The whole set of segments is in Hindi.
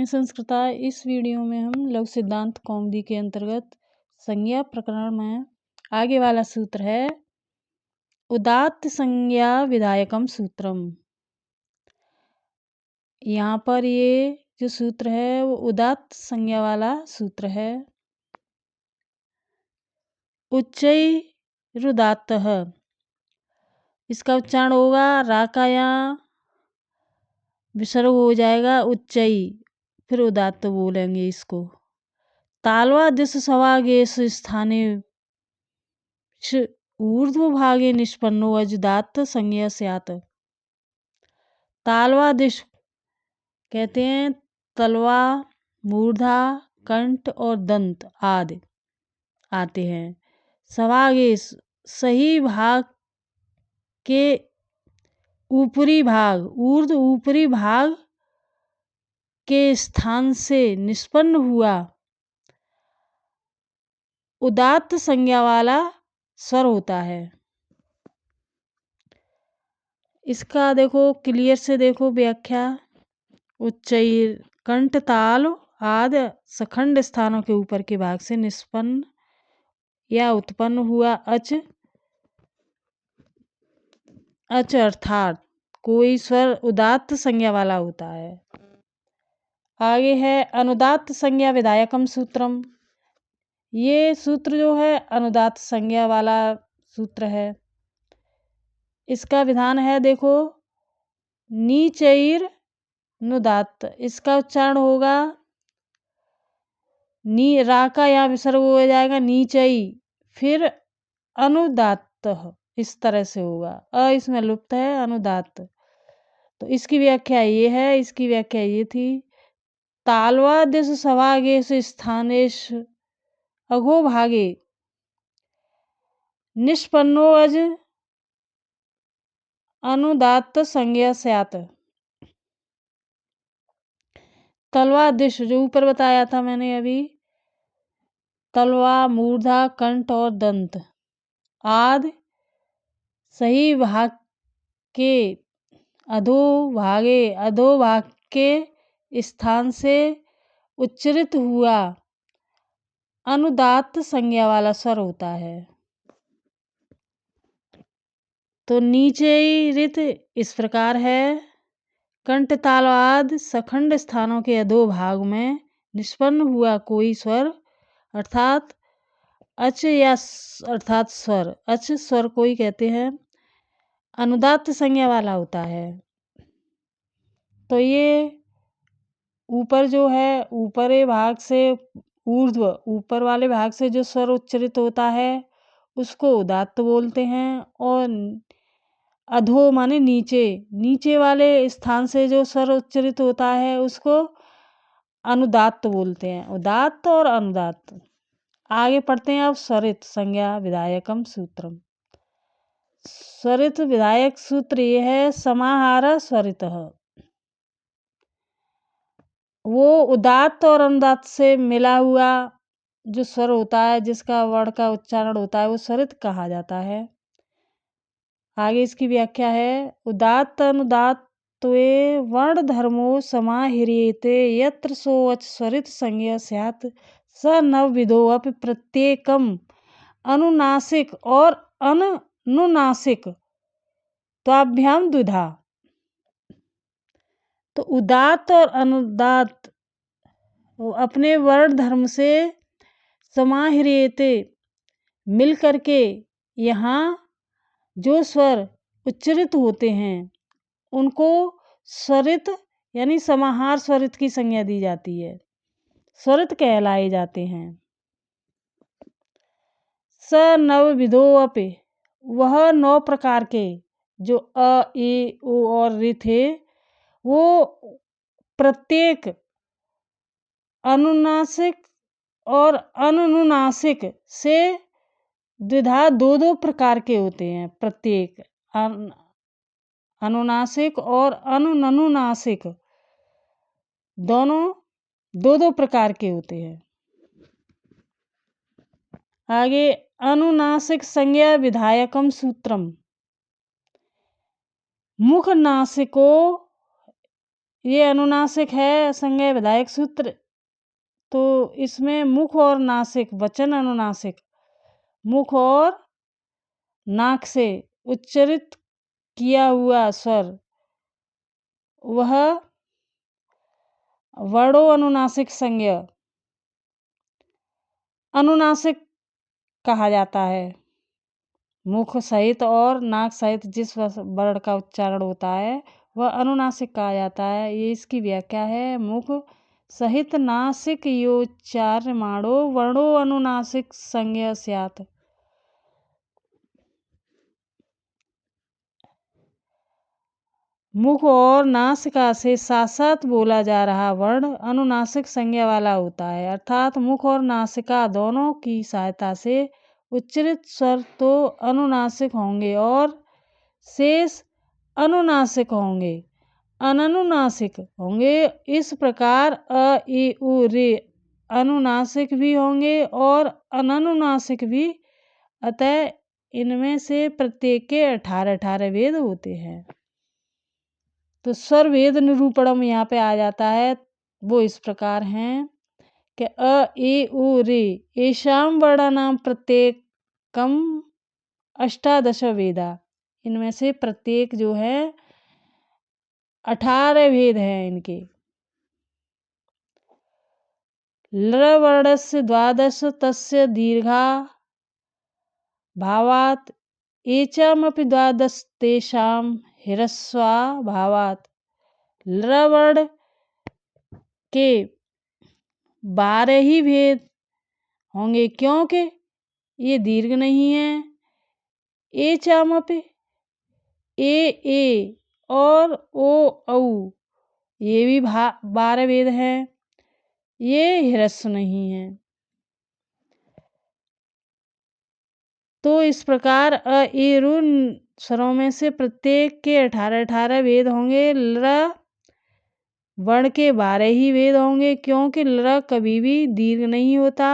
संस्कृता। इस वीडियो में हम लघु सिद्धांत कौमुदी के अंतर्गत संज्ञा प्रकरण में आगे वाला सूत्र है उदात्त संज्ञा विधायकम सूत्रम। यहाँ पर ये जो सूत्र है वो उदात्त संज्ञा वाला सूत्र है। उच्चैरुदात्तः, इसका उच्चारण होगा रा का यहाँ विसर्ग हो जाएगा उच्चई, फिर उदात्त बोलेंगे इसको। तालवा दिश सवागेश स्थाने ऊर्ध्व भागे निष्पन्नो अजुदात्त संज्ञा स्यात्। तालवा दिश कहते हैं तलवा, मूर्धा, कंठ और दंत आदि आते हैं। सवागेश सही भाग के ऊपरी भाग, ऊर्ध्व ऊपरी भाग के स्थान से निष्पन्न हुआ उदात्त संज्ञा वाला स्वर होता है। इसका देखो क्लियर से देखो व्याख्या। उच्चैर कंठ ताल आदि सखंड स्थानों के ऊपर के भाग से निष्पन्न या उत्पन्न हुआ अच अर्थात कोई स्वर उदात्त संज्ञा वाला होता है। आगे है अनुदात्त संज्ञा विधायकम सूत्रम। ये सूत्र जो है अनुदात्त संज्ञा वाला सूत्र है। इसका विधान है देखो नीचैर नुदात्त, इसका उच्चारण होगा नी, रा का यहाँ विसर्ग हो जाएगा नीचई, फिर अनुदात्त, इस तरह से होगा। इसमें लुप्त है अनुदात्त। तो इसकी व्याख्या ये है, इसकी व्याख्या ये थी तालवा दिश सवागेश स्थानेश अघो भागे निष्पन्नो अज अनुदात्त संज्ञा स्यात्। तलवा दिश जो ऊपर बताया था मैंने अभी, तलवा, मूर्धा, कंठ और दंत आदि सही भाग के अधोभाग के स्थान से उच्चरित हुआ अनुदात्त संज्ञा वाला स्वर होता है। तो नीचे रित इस प्रकार है कंठ ताल आदि सखंड स्थानों के अधोभाग में निष्पन्न हुआ कोई स्वर अर्थात अच या अर्थात स्वर, अच स्वर कोई कहते हैं, अनुदात्त संज्ञा वाला होता है। तो ये ऊपर जो है ऊपरी भाग से ऊर्ध्व ऊपर वाले भाग से जो स्वर उच्चरित होता है उसको उदात्त बोलते हैं, और अधो माने नीचे, नीचे वाले स्थान से जो स्वर उच्चरित होता है उसको अनुदात्त बोलते हैं। उदात्त और अनुदात्त। आगे पढ़ते हैं अब स्वरित संज्ञा विधायकम सूत्रम। स्वरित विधायक सूत्र ये है समाहार स्वरितः। वो उदात्त और अनुदात्त से मिला हुआ जो स्वर होता है, जिसका वर्ण का उच्चारण होता है, वो स्वरित कहा जाता है। आगे इसकी व्याख्या है उदात्त अनुदात्त वर्ण धर्मो समाहिरेते यत्र सोच स्वरित संज्ञा स्यात् स नवविधो अपि प्रत्येकम अनुनासिक और अनुनासिक त्वाभ्याम द्विधा। तो उदात्त और अनुदात्त अपने वर्ण धर्म से समाहिरेते मिल करके यहाँ जो स्वर उच्चरित होते हैं उनको स्वरित यानी समाहार स्वरित की संज्ञा दी जाती है, स्वरित कहलाए जाते हैं। स नवविधो अपि, वह 9 प्रकार के जो अ ए ओ और ऋ थे वो प्रत्येक अनुनासिक और अनुनुनासिक से द्विधा 2-2 प्रकार के होते हैं। प्रत्येक अनुनासिक और अनुनासिक दोनों 2-2 प्रकार के होते हैं। आगे अनुनासिक संज्ञा विधायकम सूत्रम। मुख नासिको ये अनुनासिक है संज्ञा विधायक सूत्र। तो इसमें मुख और नासिक वचन अनुनासिक, मुख और नाक से उच्चरित किया हुआ स्वर वह वर्णो अनुनासिक संज्ञा अनुनासिक कहा जाता है। मुख सहित और नाक सहित जिस वर्ण का उच्चारण होता है वह अनुनासिक कहा जाता है। ये इसकी व्याख्या है। मुख सहित नासिक योच्चार्यमाणो वर्णो अनुनासिक संज्ञा स्यात्। मुख और नासिका से साथ साथ बोला जा रहा वर्ण अनुनासिक संज्ञा वाला होता है। अर्थात मुख और नासिका दोनों की सहायता से उच्चरित स्वर तो अनुनासिक होंगे और शेष अनुनासिक होंगे, अननुनासिक होंगे। इस प्रकार अ ई उ रे अनुनासिक भी होंगे और अननुनासिक भी। अतः इनमें से प्रत्येक के 18 भेद होते हैं। तो स्वर भेद निरूपणम यहाँ पे आ जाता है। वो इस प्रकार हैं कि अ ए उ रे येषां वर्णानां प्रत्येकम 18 वेदा। इनमें से प्रत्येक जो है 18 भेद हैं इनके। लृ वर्णस्य 12 तस्य दीर्घा भावात् एचामपि 12 तेषां ह्रस्वा भावात्। लृ वर्ण के 12 ही भेद होंगे क्योंकि ये दीर्घ नहीं है। एचामपि ए और ओ औ ये भी 12 भेद हैं। ये ह्रस्व नहीं है। तो इस प्रकार अ ए ऋ स्वरों में से प्रत्येक के 18 भेद होंगे। लृ वर्ण के 12 ही भेद होंगे क्योंकि लृ कभी भी दीर्घ नहीं होता।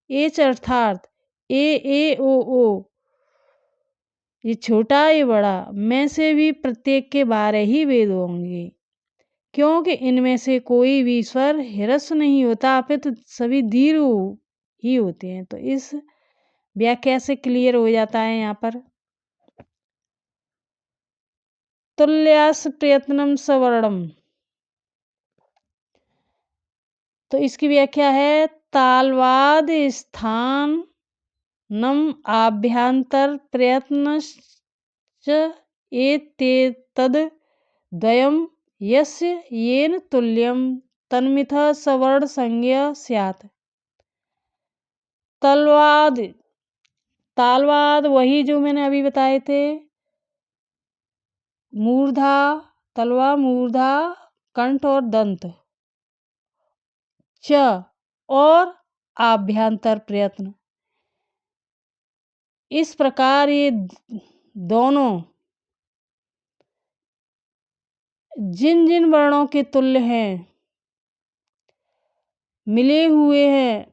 एच अर्थात ए ओ ये छोटा ये बड़ा में से भी प्रत्येक के 12 ही भेद होंगे क्योंकि इनमें से कोई भी स्वर ह्रस्व नहीं होता अपितु सभी दीर्घ ही होते हैं। तो इस व्याख्या से क्लियर हो जाता है यहाँ पर। तुल्यास प्रयत्नम सवर्णम। तो इसकी व्याख्या है तालवाद स्थान नम आभ्यंतर प्रयत्न एतेतद द्वयम् यस्य येन तुल्यम तन्मितः सवर्ण संज्ञा स्यात्। तालवाद वही जो मैंने अभी बताए थे। मूर्धा तलवा मूर्धा कंठ और दंत च और आभ्यंतर प्रयत्न। इस प्रकार ये दोनों जिन जिन वर्णों के तुल्य हैं मिले हुए हैं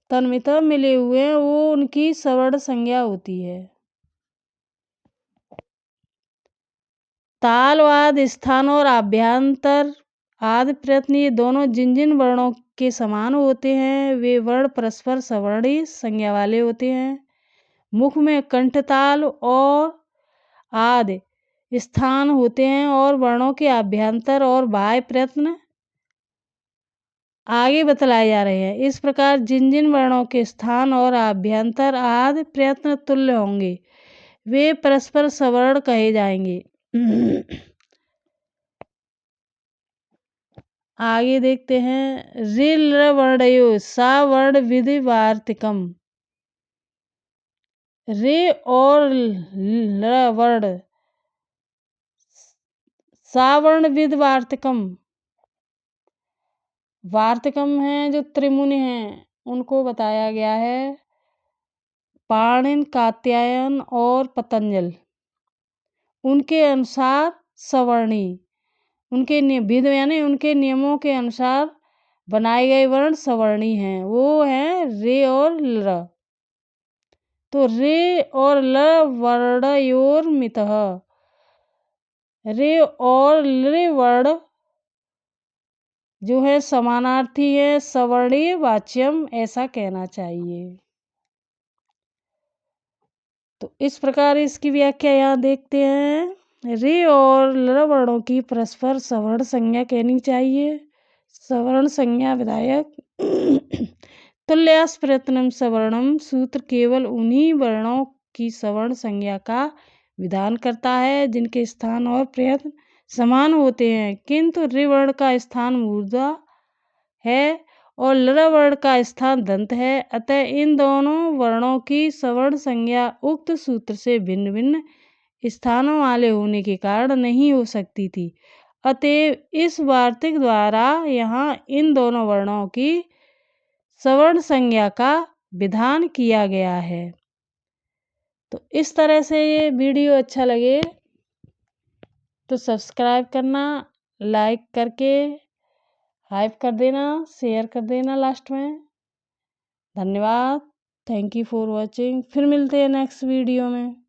तन्मितः मिले हुए हैं वो उनकी सवर्ण संज्ञा होती है। तालवाद स्थान और आभ्यंतर आदि प्रयत्न ये दोनों जिन जिन वर्णों के समान होते हैं वे वर्ण परस्पर सवर्णी संज्ञा वाले होते हैं। मुख में कंठताल और आदि स्थान होते हैं और वर्णों के आभ्यंतर और बाह्य प्रयत्न आगे बतलाए जा रहे हैं। इस प्रकार जिन जिन वर्णों के स्थान और आभ्यंतर आदि प्रयत्न तुल्य होंगे वे परस्पर सवर्ण कहे जाएंगे। आगे देखते हैं। ऋ लृ वर्णयो सा वर्ण विधि वार्तिकम। रे और लृ वर्ण सावर्ण विद वार्तिकम। वार्तिकम है जो त्रिमुनि हैं उनको बताया गया है। पाणिन कात्यायन और पतंजल उनके अनुसार सवर्णी उनके विध यानी उनके नियमों के अनुसार बनाए गए वर्ण सवर्णी हैं। वो हैं रे और लृ। तो रे और ल वर्णयोर्मितः रे और लृ वर्ण जो है समानार्थी है, सवर्णीय वाच्यम ऐसा कहना चाहिए। तो इस प्रकार इसकी व्याख्या यहाँ देखते हैं। रे और लृ वर्णों की परस्पर सवर्ण संज्ञा कहनी चाहिए। सवर्ण संज्ञा विधायक तुल्यास प्रयत्नम सवर्णम सूत्र केवल उन्हीं वर्णों की सवर्ण संज्ञा का विधान करता है जिनके स्थान और प्रयत्न समान होते हैं, किंतु ऋ वर्ण का स्थान मूर्धा है और लृ वर्ण का स्थान दंत है। अतः इन दोनों वर्णों की सवर्ण संज्ञा उक्त सूत्र से भिन्न भिन्न स्थानों वाले होने के कारण नहीं हो सकती थी। अतएव इस वार्तिक द्वारा यहाँ इन दोनों वर्णों की सवर्ण संज्ञा का विधान किया गया है। तो इस तरह से ये वीडियो अच्छा लगे तो सब्सक्राइब करना, लाइक करके हाइप कर देना, शेयर कर देना लास्ट में। धन्यवाद। Thank you for watching. फिर मिलते हैं नेक्स्ट वीडियो में।